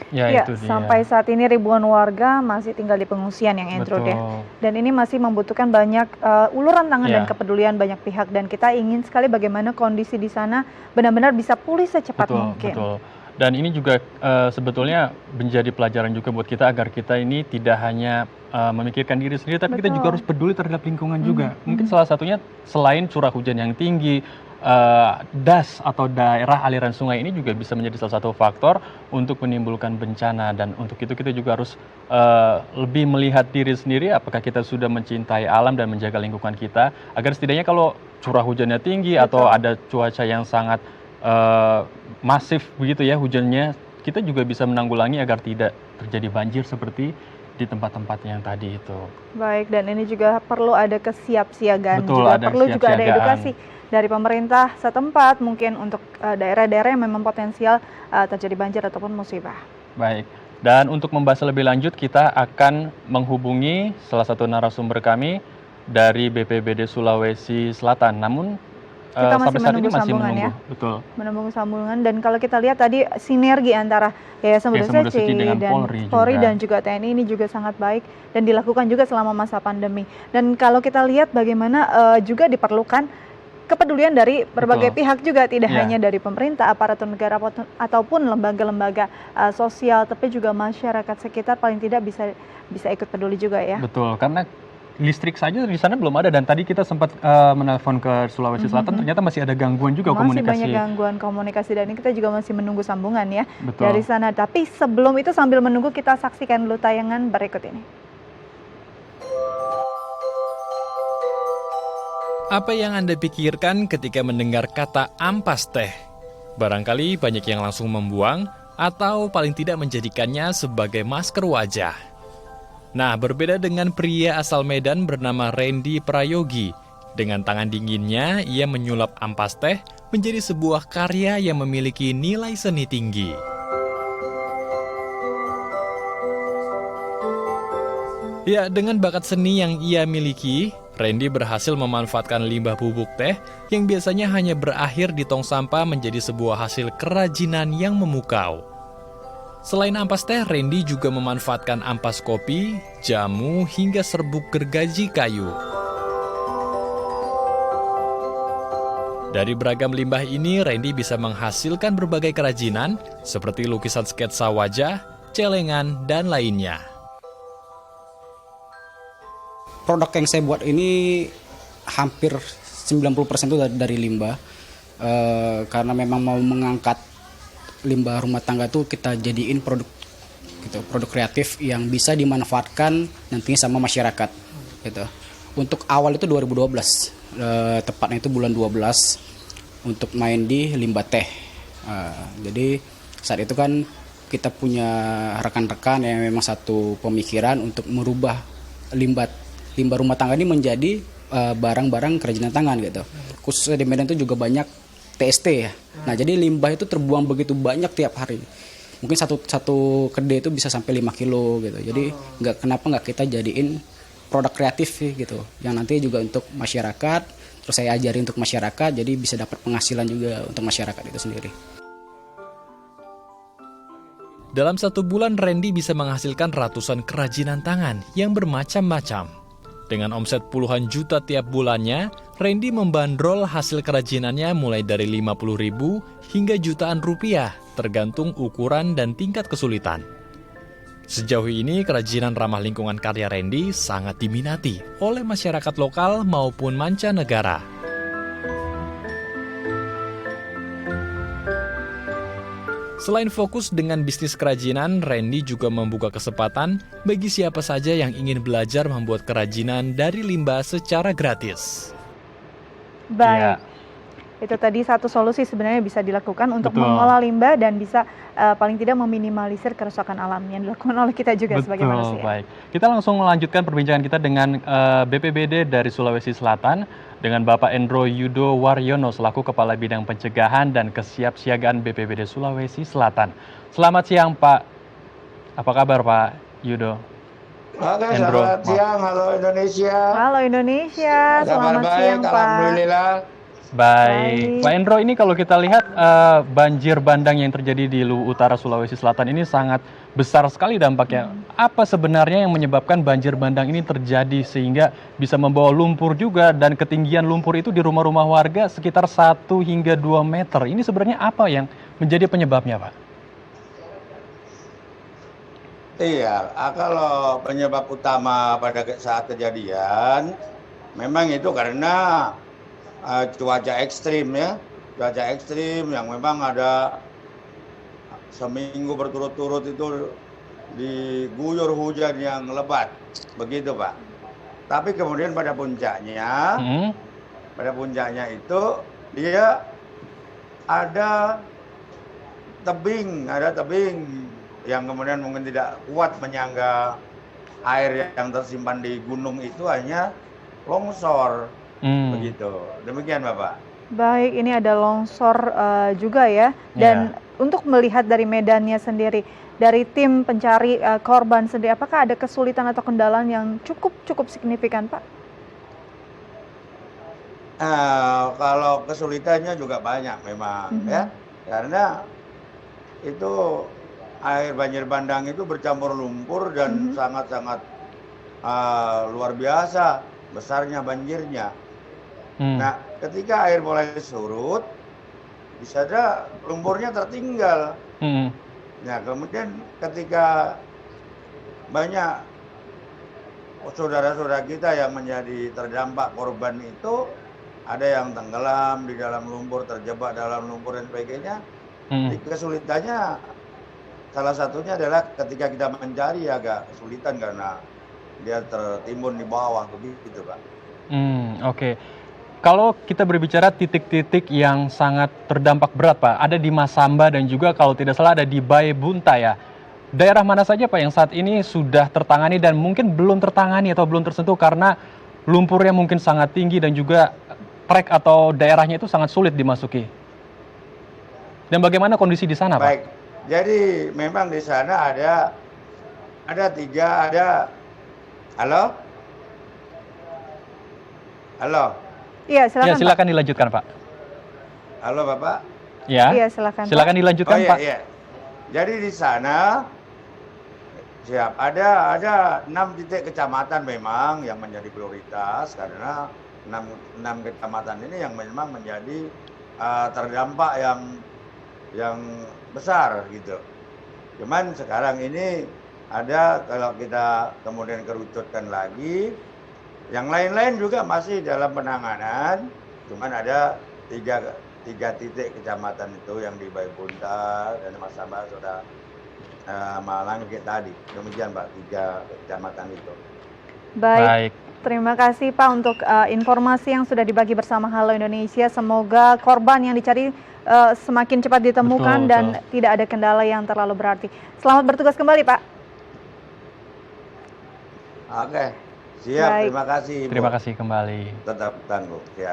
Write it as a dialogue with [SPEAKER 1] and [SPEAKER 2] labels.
[SPEAKER 1] Ya,
[SPEAKER 2] Ya,
[SPEAKER 1] itu dia.
[SPEAKER 2] sampai saat ini ribuan warga masih tinggal di pengungsian yang Andrew deh.
[SPEAKER 1] Betul.
[SPEAKER 2] Dan ini masih membutuhkan banyak uluran tangan dan
[SPEAKER 1] Ya,
[SPEAKER 2] kepedulian banyak pihak. Dan kita ingin sekali bagaimana kondisi di sana benar-benar bisa pulih secepat
[SPEAKER 1] betul,
[SPEAKER 2] mungkin.
[SPEAKER 1] betul. Dan ini juga sebetulnya menjadi pelajaran juga buat kita agar kita ini tidak hanya memikirkan diri sendiri, tapi kita juga
[SPEAKER 2] Betul.
[SPEAKER 1] harus peduli terhadap lingkungan
[SPEAKER 2] Mhm,
[SPEAKER 1] juga. Mungkin
[SPEAKER 2] mhm.
[SPEAKER 1] salah satunya selain curah hujan yang tinggi, das atau daerah aliran sungai ini juga bisa menjadi salah satu faktor untuk menimbulkan bencana. Dan untuk itu kita juga harus lebih melihat diri sendiri, apakah kita sudah mencintai alam dan menjaga lingkungan kita, agar setidaknya kalau curah hujannya tinggi atau
[SPEAKER 2] Betul.
[SPEAKER 1] ada cuaca yang sangat eh, masif begitu ya hujannya, kita juga bisa menanggulangi agar tidak terjadi banjir seperti di tempat-tempat yang tadi itu.
[SPEAKER 2] Baik, dan ini juga perlu ada kesiapsiagaan
[SPEAKER 1] Betul,
[SPEAKER 2] juga,
[SPEAKER 1] ada
[SPEAKER 2] perlu juga ada
[SPEAKER 1] kesiapsiagaan.
[SPEAKER 2] edukasi dari pemerintah setempat mungkin untuk daerah-daerah yang memang potensial terjadi banjir ataupun musibah.
[SPEAKER 1] Baik. Dan untuk membahas lebih lanjut, kita akan menghubungi salah satu narasumber kami dari BPBD Sulawesi Selatan. Namun
[SPEAKER 2] Kita masih
[SPEAKER 1] sampai saat ini
[SPEAKER 2] menunggu
[SPEAKER 1] masih
[SPEAKER 2] sambungan
[SPEAKER 1] menunggu.
[SPEAKER 2] ya,
[SPEAKER 1] Betul.
[SPEAKER 2] menunggu sambungan. Dan kalau kita lihat tadi sinergi antara Yayasan
[SPEAKER 1] Yayasan
[SPEAKER 2] Buddha
[SPEAKER 1] Buddha
[SPEAKER 2] Seci
[SPEAKER 1] Suci dengan
[SPEAKER 2] dan
[SPEAKER 1] Polri
[SPEAKER 2] Polri
[SPEAKER 1] juga.
[SPEAKER 2] dan juga TNI ini juga sangat baik dan dilakukan juga selama masa pandemi. Dan kalau kita lihat bagaimana juga diperlukan kepedulian dari berbagai
[SPEAKER 1] Betul.
[SPEAKER 2] pihak juga, tidak
[SPEAKER 1] Ya,
[SPEAKER 2] hanya dari pemerintah, aparatur negara ataupun lembaga-lembaga sosial, tapi juga masyarakat sekitar paling tidak bisa ikut peduli juga ya.
[SPEAKER 1] betul. Karena listrik saja di sana belum ada, dan tadi kita sempat menelpon ke Sulawesi Selatan, ternyata masih ada gangguan juga
[SPEAKER 2] Masih banyak
[SPEAKER 1] komunikasi.
[SPEAKER 2] gangguan komunikasi dan ini kita juga masih menunggu sambungan ya
[SPEAKER 1] Betul.
[SPEAKER 2] dari sana. Tapi sebelum itu sambil menunggu kita saksikan dulu tayangan berikut ini.
[SPEAKER 3] Apa yang Anda pikirkan ketika mendengar kata ampas teh? Barangkali banyak yang langsung membuang atau paling tidak menjadikannya sebagai masker wajah. Nah, berbeda dengan pria asal Medan bernama Randy Prayogi. Dengan tangan dinginnya, ia menyulap ampas teh menjadi sebuah karya yang memiliki nilai seni tinggi. Ya, dengan bakat seni yang ia miliki, Randy berhasil memanfaatkan limbah bubuk teh yang biasanya hanya berakhir di tong sampah menjadi sebuah hasil kerajinan yang memukau. Selain ampas teh, Randy juga memanfaatkan ampas kopi, jamu, hingga serbuk gergaji kayu. Dari beragam limbah ini, Randy bisa menghasilkan berbagai kerajinan seperti lukisan sketsa wajah, celengan, dan lainnya.
[SPEAKER 4] Produk yang saya buat ini hampir 90% itu dari limbah. Karena memang mau mengangkat limbah rumah tangga itu kita jadiin produk gitu, produk kreatif yang bisa dimanfaatkan nantinya sama masyarakat gitu. Untuk awal itu 2012, tepatnya itu bulan 12 untuk main di limbah teh. Jadi saat itu kan kita punya rekan-rekan yang memang satu pemikiran untuk merubah limbah rumah tangga ini menjadi barang-barang kerajinan tangan gitu. Khususnya di Medan itu juga banyak TST ya. Nah, jadi limbah itu terbuang begitu banyak tiap hari. Mungkin satu kedai itu bisa sampai 5 kilo gitu. Jadi kenapa nggak kita jadiin produk kreatif sih gitu. Yang nanti juga untuk masyarakat, terus saya ajarin untuk masyarakat, jadi bisa dapat penghasilan juga untuk masyarakat itu sendiri.
[SPEAKER 3] Dalam 1 bulan, Randy bisa menghasilkan ratusan kerajinan tangan yang bermacam-macam. Dengan omset puluhan juta tiap bulannya, Randy membandrol hasil kerajinannya mulai dari 50.000 hingga jutaan rupiah, tergantung ukuran dan tingkat kesulitan. Sejauh ini, kerajinan ramah lingkungan karya Randy sangat diminati oleh masyarakat lokal maupun mancanegara. Selain fokus dengan bisnis kerajinan, Randy juga membuka kesempatan bagi siapa saja yang ingin belajar membuat kerajinan dari limbah secara gratis.
[SPEAKER 2] Baik, itu tadi satu solusi sebenarnya bisa dilakukan untuk
[SPEAKER 1] Betul.
[SPEAKER 2] mengolah limbah dan bisa paling tidak meminimalisir kerusakan alam yang dilakukan oleh kita juga sebagai manusia.
[SPEAKER 1] Baik. Kita langsung melanjutkan perbincangan kita dengan BPBD dari Sulawesi Selatan dengan Bapak Endro Yudo Waryono selaku Kepala Bidang Pencegahan dan Kesiapsiagaan BPBD Sulawesi Selatan. Selamat siang, Pak. Apa kabar, Pak Yudo?
[SPEAKER 5] Oke,
[SPEAKER 1] Endro,
[SPEAKER 5] selamat
[SPEAKER 1] maaf.
[SPEAKER 5] siang. Halo Indonesia.
[SPEAKER 2] Halo Indonesia,
[SPEAKER 5] Kabar
[SPEAKER 2] selamat
[SPEAKER 5] baik,
[SPEAKER 2] siang Pak.
[SPEAKER 5] alhamdulillah.
[SPEAKER 1] Baik, Pak Endro, ini kalau kita lihat banjir bandang yang terjadi di Luwu Utara Sulawesi Selatan ini sangat besar sekali dampaknya. Apa sebenarnya yang menyebabkan banjir bandang ini terjadi sehingga bisa membawa lumpur juga, dan ketinggian lumpur itu di rumah-rumah warga sekitar 1 hingga 2 meter. Ini sebenarnya apa yang menjadi penyebabnya, Pak?
[SPEAKER 5] Iya, kalau penyebab utama pada saat kejadian, memang itu karena cuaca ekstrim ya, cuaca ekstrim yang memang ada seminggu berturut-turut itu diguyur hujan yang lebat, begitu Pak. Tapi kemudian pada puncaknya itu dia ada tebing yang kemudian mungkin tidak kuat menyangga air yang tersimpan di gunung itu, hanya longsor. Begitu. Demikian Bapak.
[SPEAKER 2] Baik, ini ada longsor juga ya. Dan untuk melihat dari medannya sendiri, dari tim pencari korban sendiri, apakah ada kesulitan atau kendala yang cukup signifikan, Pak?
[SPEAKER 5] Kalau kesulitannya juga banyak memang ya, karena itu air banjir bandang itu bercampur lumpur dan sangat-sangat luar biasa besarnya banjirnya. Nah, ketika air mulai surut, bisa ada lumpurnya tertinggal. Nah, kemudian ketika banyak saudara-saudara kita yang menjadi terdampak korban itu, ada yang tenggelam di dalam lumpur, terjebak dalam lumpur dan sebagainya. Kesulitannya salah satunya adalah ketika kita mencari agak kesulitan karena dia tertimbun di bawah begitu, Pak.
[SPEAKER 1] Oke. Kalau kita berbicara titik-titik yang sangat terdampak berat, Pak, ada di Masamba dan juga kalau tidak salah ada di Bae Bunta ya. Daerah mana saja, Pak, yang saat ini sudah tertangani dan mungkin belum tertangani atau belum tersentuh karena lumpurnya mungkin sangat tinggi dan juga trek atau daerahnya itu sangat sulit dimasuki? Dan bagaimana kondisi di sana, Pak?
[SPEAKER 5] Baik. Jadi memang di sana ada halo? Halo?
[SPEAKER 2] Iya, silakan,
[SPEAKER 1] Ya, silakan dilanjutkan, Pak.
[SPEAKER 5] Halo Bapak?
[SPEAKER 1] Ya.
[SPEAKER 2] Iya, silakan,
[SPEAKER 1] Silakan
[SPEAKER 2] Pak.
[SPEAKER 1] dilanjutkan, Pak.
[SPEAKER 5] Iya. Jadi di sana ada 6 titik kecamatan memang yang menjadi prioritas, karena 6 kecamatan ini yang memang menjadi terdampak yang besar gitu. Cuman sekarang ini ada, kalau kita kemudian kerucutkan lagi, yang lain-lain juga masih dalam penanganan. Cuman ada tiga titik kecamatan itu yang di Bae Bunta dan Masamba sudah Malangke tadi. Demikian Pak, 3 kecamatan itu.
[SPEAKER 2] Baik. Terima kasih Pak untuk informasi yang sudah dibagi bersama Halo Indonesia. Semoga korban yang dicari semakin cepat ditemukan dan tidak ada kendala yang terlalu berarti. Selamat bertugas kembali, Pak.
[SPEAKER 5] Oke, siap.
[SPEAKER 2] Baik.
[SPEAKER 5] Terima kasih. Ibu.
[SPEAKER 1] Terima kasih kembali.
[SPEAKER 5] Tetap tangguh. Ya.